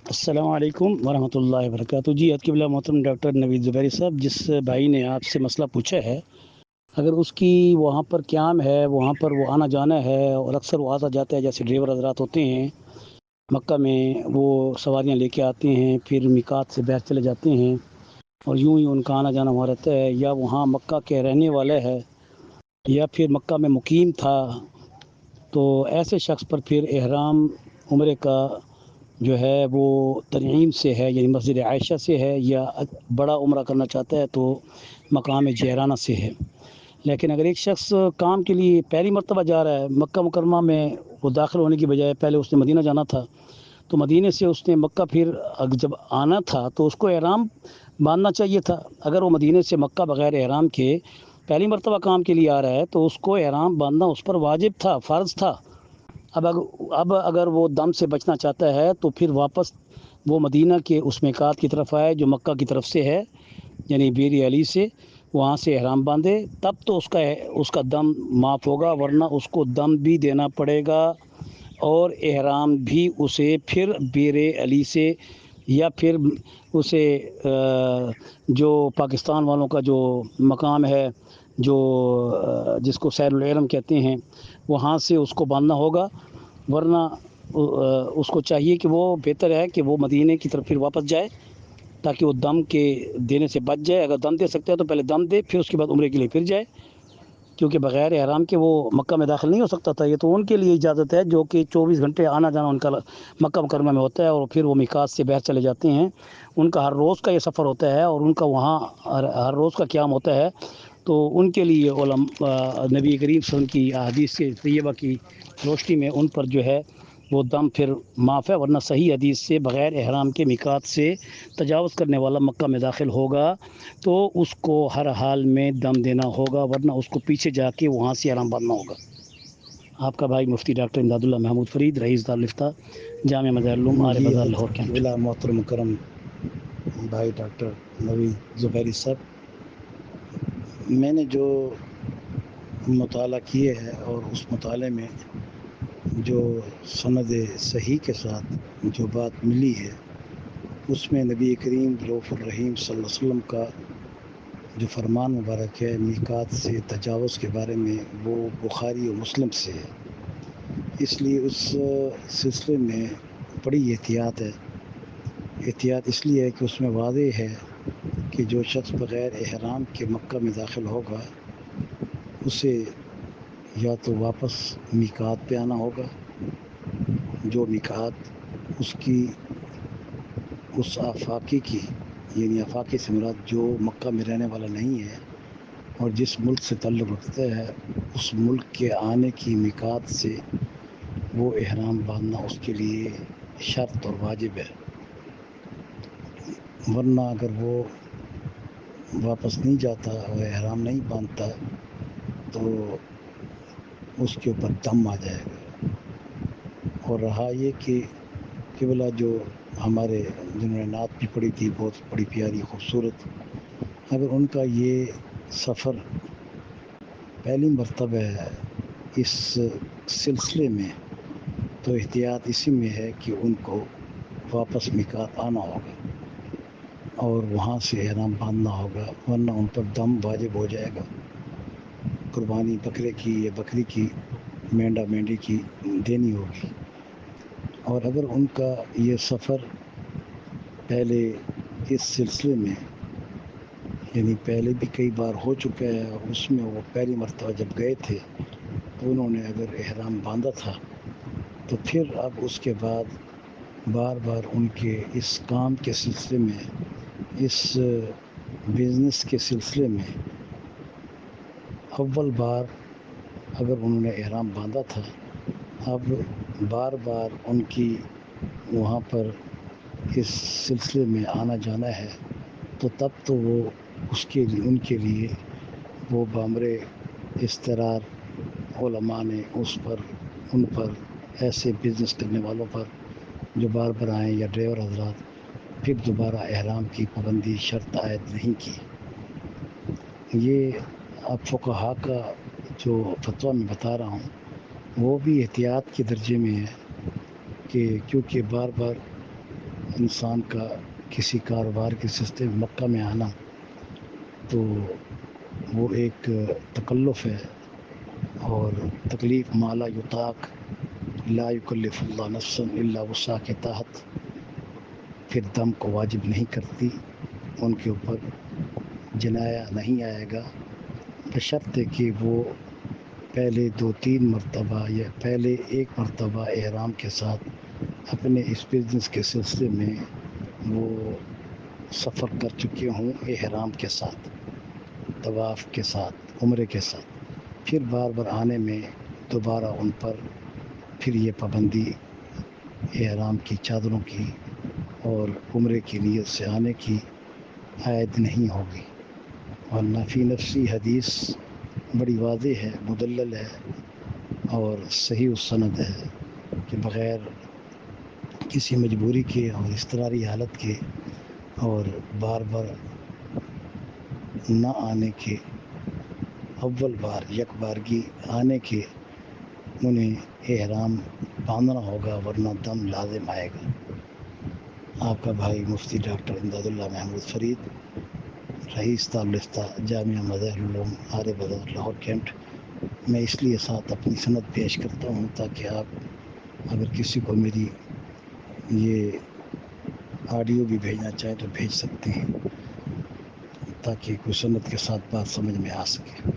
السلام علیکم ورحمۃ اللہ وبرکاتہ۔ جی عد قبلہ محترم ڈاکٹر نوید زبیری صاحب، جس بھائی نے آپ سے مسئلہ پوچھا ہے، اگر اس کی وہاں پر قیام ہے، وہاں پر وہ آنا جانا ہے اور اکثر وہ آتا جاتا ہے، جیسے ڈرائیور حضرات ہوتے ہیں مکہ میں، وہ سواریاں لے کے آتے ہیں، پھر میقات سے باہر چلے جاتے ہیں اور یوں ہی ان کا آنا جانا وہاں رہتا ہے، یا وہاں مکہ کے رہنے والے ہے یا پھر مکہ میں مقیم تھا، تو ایسے شخص پر پھر احرام عمرے کا جو ہے وہ تنعیم سے ہے، یعنی مسجد عائشہ سے ہے، یا بڑا عمرہ کرنا چاہتا ہے تو مقام جہرانہ سے ہے۔ لیکن اگر ایک شخص کام کے لیے پہلی مرتبہ جا رہا ہے مکہ مکرمہ میں، وہ داخل ہونے کی بجائے پہلے اس نے مدینہ جانا تھا، تو مدینہ سے اس نے مکہ پھر جب آنا تھا تو اس کو احرام باندھنا چاہیے تھا۔ اگر وہ مدینہ سے مکہ بغیر احرام کے پہلی مرتبہ کام کے لیے آ رہا ہے تو اس کو احرام باندھنا اس پر واجب تھا، فرض تھا۔ اب اگر وہ دم سے بچنا چاہتا ہے تو پھر واپس وہ مدینہ کے اس میقات کی طرف آئے جو مکہ کی طرف سے ہے، یعنی بیر علی سے، وہاں سے احرام باندھے، تب تو اس کا دم معاف ہوگا، ورنہ اس کو دم بھی دینا پڑے گا اور احرام بھی اسے پھر بیر علی سے، یا پھر اسے جو پاکستان والوں کا جو مقام ہے، جو جس کو سیر العلم کہتے ہیں، وہاں سے اس کو باندھنا ہوگا، ورنہ اس کو چاہیے کہ وہ بہتر ہے کہ وہ مدینے کی طرف پھر واپس جائے تاکہ وہ دم کے دینے سے بچ جائے۔ اگر دم دے سکتے ہیں تو پہلے دم دے، پھر اس کے بعد عمرے کے لیے پھر جائے، کیونکہ بغیر احرام کے وہ مکہ میں داخل نہیں ہو سکتا تھا۔ یہ تو ان کے لیے اجازت ہے جو کہ 24 گھنٹے آنا جانا ان کا مکہ مکرمہ میں ہوتا ہے، اور پھر وہ میقات سے باہر چلے جاتے ہیں، ان کا ہر روز کا یہ سفر ہوتا ہے اور ان کا وہاں ہر روز کا قیام ہوتا ہے، تو ان کے لیے نبی کریم صلی اللہ علیہ وسلم کی احادیث طیبہ کی روشنی میں ان پر جو ہے وہ دم پھر معاف ہے، ورنہ صحیح حدیث سے بغیر احرام کے میقات سے تجاوز کرنے والا مکہ میں داخل ہوگا تو اس کو ہر حال میں دم دینا ہوگا، ورنہ اس کو پیچھے جا کے وہاں سے احرام باندھنا ہوگا۔ آپ کا بھائی مفتی ڈاکٹر امداد اللہ محمود فرید، رئیس دارالفتہ جامعہ مظاہر العلوم عارف جی بازار لاہور کینٹ۔ قبلہ محترم کرم بھائی ڈاکٹر نوید زبیری صاحب، میں نے جو مطالعہ کیے ہے اور اس مطالعے میں جو سند صحیح کے ساتھ جو بات ملی ہے، اس میں نبی کریم رؤوف الرحیم صلی اللہ علیہ وسلم کا جو فرمان مبارک ہے میقات سے تجاوز کے بارے میں، وہ بخاری و مسلم سے ہے، اس لیے اس سلسلے میں بڑی احتیاط ہے۔ احتیاط اس لیے ہے کہ اس میں واضح ہے کہ جو شخص بغیر احرام کے مکہ میں داخل ہوگا، اسے یا تو واپس میقات پہ آنا ہوگا، جو میقات اس کی اس آفاقی کی، یعنی آفاقی سے مراد جو مکہ میں رہنے والا نہیں ہے اور جس ملک سے تعلق رکھتا ہے، اس ملک کے آنے کی میقات سے وہ احرام باندھنا اس کے لیے شرط اور واجب ہے، ورنہ اگر وہ واپس نہیں جاتا اور احرام نہیں باندھتا تو اس کے اوپر دم آ جائے گا۔ اور رہا یہ کہ قبلہ جو ہمارے جنہوں نے نعت بھی پڑھی تھی، بہت بڑی پیاری خوبصورت، اگر ان کا یہ سفر پہلی مرتبہ ہے اس سلسلے میں، تو احتیاط اسی میں ہے کہ ان کو واپس میقات آنا ہوگا اور وہاں سے احرام باندھنا ہوگا، ورنہ ان پر دم واجب ہو جائے گا، قربانی بکرے کی یا بکری کی، مینڈا مینڈی کی دینی ہوگی۔ اور اگر ان کا یہ سفر پہلے اس سلسلے میں، یعنی پہلے بھی کئی بار ہو چکا ہے اور اس میں وہ پہلی مرتبہ جب گئے تھے تو انہوں نے اگر احرام باندھا تھا، تو پھر اب اس کے بعد بار بار ان کے اس کام کے سلسلے میں، اس بزنس کے سلسلے میں، اول بار اگر انہوں نے احرام باندھا تھا، اب بار بار ان کی وہاں پر اس سلسلے میں آنا جانا ہے، تو تب تو وہ ان کے لیے وہ بامر استقرار علماء نے ان پر ایسے بزنس کرنے والوں پر جو بار بار آئیں یا ڈرائیور حضرات، پھر دوبارہ احرام کی پابندی شرط عائد نہیں کی۔ یہ اب فقہا کا جو فتویٰ میں بتا رہا ہوں وہ بھی احتیاط کے درجے میں ہے، کہ کیونکہ بار بار انسان کا کسی کاروبار کے سلسلے میں مکہ میں آنا تو وہ ایک تکلف ہے، اور تکلیف مالا یطاق لا یکلف اللہ نفسا الا وسعها کے تحت پھر دم کو واجب نہیں کرتی، ان کے اوپر جنایا نہیں آئے گا، بشرطے کہ وہ پہلے 2-3 مرتبہ یا پہلے 1 مرتبہ احرام کے ساتھ اپنے اس بزنس کے سلسلے میں وہ سفر کر چکے ہوں احرام کے ساتھ، طواف کے ساتھ، عمرے کے ساتھ، پھر بار بار آنے میں دوبارہ ان پر پھر یہ پابندی احرام کی چادروں کی اور عمرے کی نیت سے آنے کی عائد نہیں ہوگی۔ ورنہ فی نفسی حدیث بڑی واضح ہے، مدلل ہے اور صحیح السند ہے کہ بغیر کسی مجبوری کے اور اضطراری حالت کے اور بار بار نہ آنے کے، اول بار یک بارگی آنے کے انہیں احرام باندھنا ہوگا، ورنہ دم لازم آئے گا۔ آپ کا بھائی مفتی ڈاکٹر امداد اللہ محمود فرید، رئیس دارالفتہ جامعہ مظاہر العلوم آرے بازار لاہور کینٹ، میں اس لیے ساتھ اپنی سند پیش کرتا ہوں تاکہ آپ اگر کسی کو میری یہ آڈیو بھی بھیجنا چاہیں تو بھیج سکتے ہیں، تاکہ کوئی سند کے ساتھ بات سمجھ میں آ سکے۔